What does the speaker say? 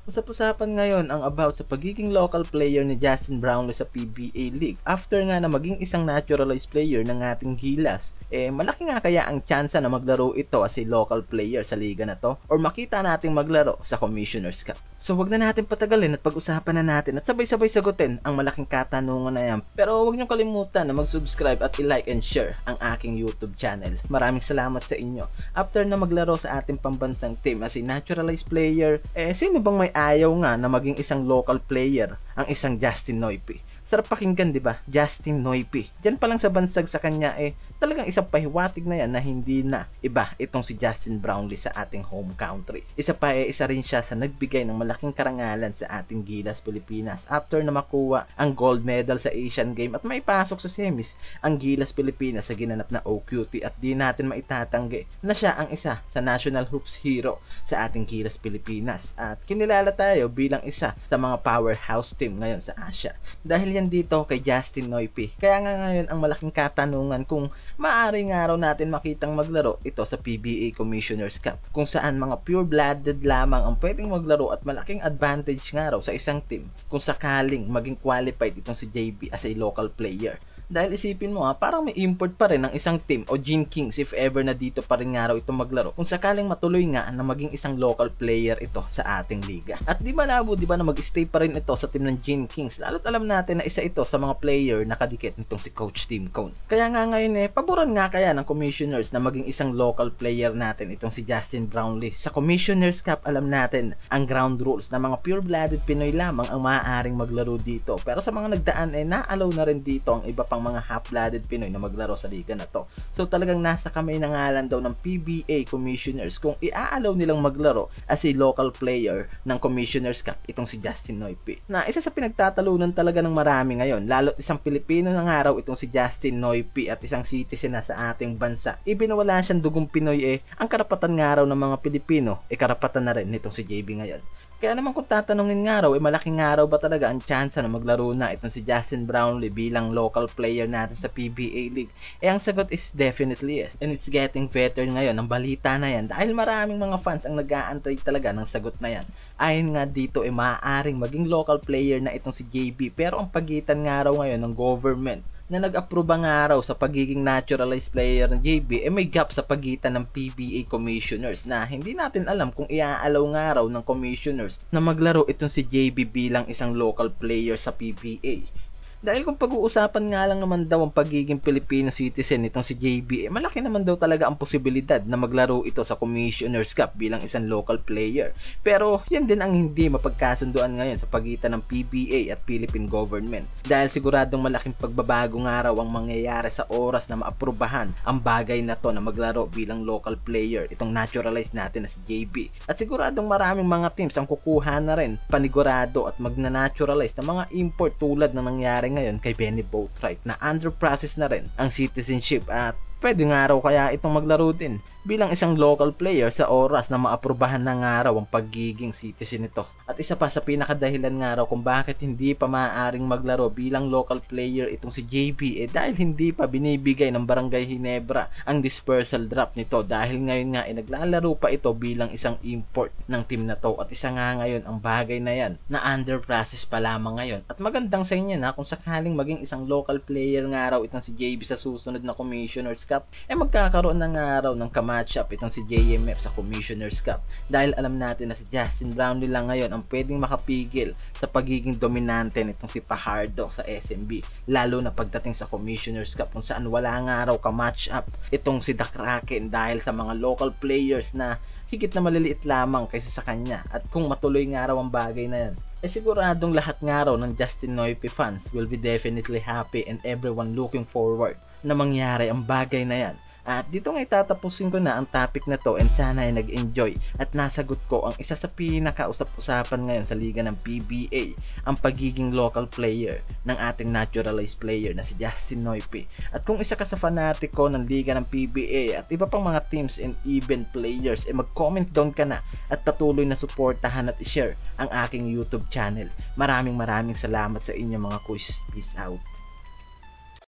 Usap-usapan ngayon ang about sa pagiging local player ni Justin Brownlee sa PBA League after nga na maging isang naturalized player ng ating Gilas. Malaki nga kaya ang tsansa na maglaro ito as a local player sa liga na to or makita nating maglaro sa Commissioner's Cup. So wag na natin patagalin at pag-usapan na natin at sabay-sabay sagutin ang malaking katanungan na yan. Pero wag niyo kalimutan na mag-subscribe at i-like and share ang aking YouTube channel. Maraming salamat sa inyo. After na maglaro sa ating pambansang team as a naturalized player, sino bang may ayaw nga na maging isang local player ang isang Justin Noype? Sarap pakinggan, di ba? Justin Noype. Diyan pa lang sa bansag sa kanya talagang isang pahiwatig na yan na hindi na iba itong si Justin Brownlee sa ating home country. Isa rin siya sa nagbigay ng malaking karangalan sa ating Gilas Pilipinas after na makuha ang gold medal sa Asian Game at maipasok sa semis ang Gilas Pilipinas sa ginanap na OQT at di natin maitatanggi na siya ang isa sa national hoops hero sa ating Gilas Pilipinas at kinilala tayo bilang isa sa mga powerhouse team ngayon sa Asia. Dahil yan dito kay Justin Noype. Kaya nga ngayon ang malaking katanungan kung maaari nga raw natin makitang maglaro ito sa PBA Commissioner's Cup kung saan mga pure-blooded lamang ang pwedeng maglaro at malaking advantage nga raw sa isang team kung sakaling maging qualified itong si JB as a local player. Dahil isipin mo parang may import pa rin ng isang team o Gene Kings if ever na dito pa rin nga raw itong maglaro kung sakaling matuloy nga na maging isang local player ito sa ating liga. At di malabo di ba na mag-stay pa rin ito sa team ng Gene Kings lalo't alam natin na isa ito sa mga player na kadikit nitong si Coach Tim Cone. Kaya nga ngayon paboran nga kaya ng commissioners na maging isang local player natin itong si Justin Brownlee. Sa Commissioner's Cup alam natin ang ground rules na mga pure-blooded Pinoy lamang ang maaaring maglaro dito. Pero sa mga nagdaan na-allow na rin dito ang iba pang mga half-blooded Pinoy na maglaro sa liga na to. So talagang nasa kamay na nga lang daw ng PBA Commissioners kung i-allow nilang maglaro as a local player ng Commissioner's Cup itong si Justin Noype. Na isa sa pinagtatalunan talaga ng marami ngayon, lalo't isang Pilipino ng araw itong si Justin Noype at isang citizen na sa ating bansa. Ibinawala siyang dugong Pinoy ang karapatan nga raw ng mga Pilipino, karapatan na rin nitong si JB ngayon. Kaya naman kung tatanungin nga raw, malaking nga raw ba talaga ang tsansa na maglaro na itong si Justin Brownlee bilang local player natin sa PBA League? Ang sagot is definitely yes. And it's getting better ngayon ang balita na yan dahil maraming mga fans ang nag-aantay talaga ng sagot na yan. Ayon nga dito maaaring maging local player na itong si JB pero ang pagitan nga raw ngayon ng government na nag-aproba nga raw sa pagiging naturalized player ng JB may gap sa pagitan ng PBA commissioners na hindi natin alam kung iaalaw nga raw ng commissioners na maglaro itong si JB bilang isang local player sa PBA. Dahil kung pag-uusapan nga lang naman daw ang pagiging Filipino citizen nitong si JB, malaki naman daw talaga ang posibilidad na maglaro ito sa Commissioner's Cup bilang isang local player. Pero yan din ang hindi mapagkasunduan ngayon sa pagitan ng PBA at Philippine government. Dahil siguradong malaking pagbabago nga raw ang mangyayari sa oras na maaprubahan ang bagay na to na maglaro bilang local player itong naturalized natin na si JB. At siguradong maraming mga teams ang kukuha na rin panigurado at magna-naturalize na mga import tulad ng nangyari ngayon kay Benny Boatwright na under process na rin ang citizenship at pwede nga raw kaya itong maglaro din bilang isang local player sa oras na maaprubahan na nga raw ang pagiging citizen nito. At isa pa sa pinakadahilan nga raw kung bakit hindi pa maaaring maglaro bilang local player itong si JB dahil hindi pa binibigay ng Barangay Ginebra ang dispersal draft nito dahil ngayon nga naglalaro pa ito bilang isang import ng team na to at isa nga ngayon ang bagay na yan na under process pa lamang ngayon. At magandang sa inyo na kung sakaling maging isang local player nga raw itong si JB sa susunod na Commissioner's Cup magkakaroon na nga raw ng matchup itong si JMF sa Commissioner's Cup dahil alam natin na si Justin Brownlee lang ngayon ang pwedeng makapigil sa pagiging dominante nitong si Fajardo sa SMB lalo na pagdating sa Commissioner's Cup kung saan wala nga raw ka-matchup itong si The Kraken dahil sa mga local players na higit na maliliit lamang kaysa sa kanya at kung matuloy nga raw ang bagay na yan siguradong lahat nga raw ng Justin Noype fans will be definitely happy and everyone looking forward na mangyari ang bagay na yan. At dito nga itatapusin ko na ang topic na to and sana ay nag-enjoy at nasagot ko ang isa sa pinakausap-usapan ngayon sa liga ng PBA, ang pagiging local player ng ating naturalized player na si Justin Noype. At kung isa ka sa fanatiko ng liga ng PBA at iba pang mga teams and even players, mag-comment down ka na at patuloy na suportahan at i-share ang aking YouTube channel. Maraming salamat sa inyo mga kuys. Peace out.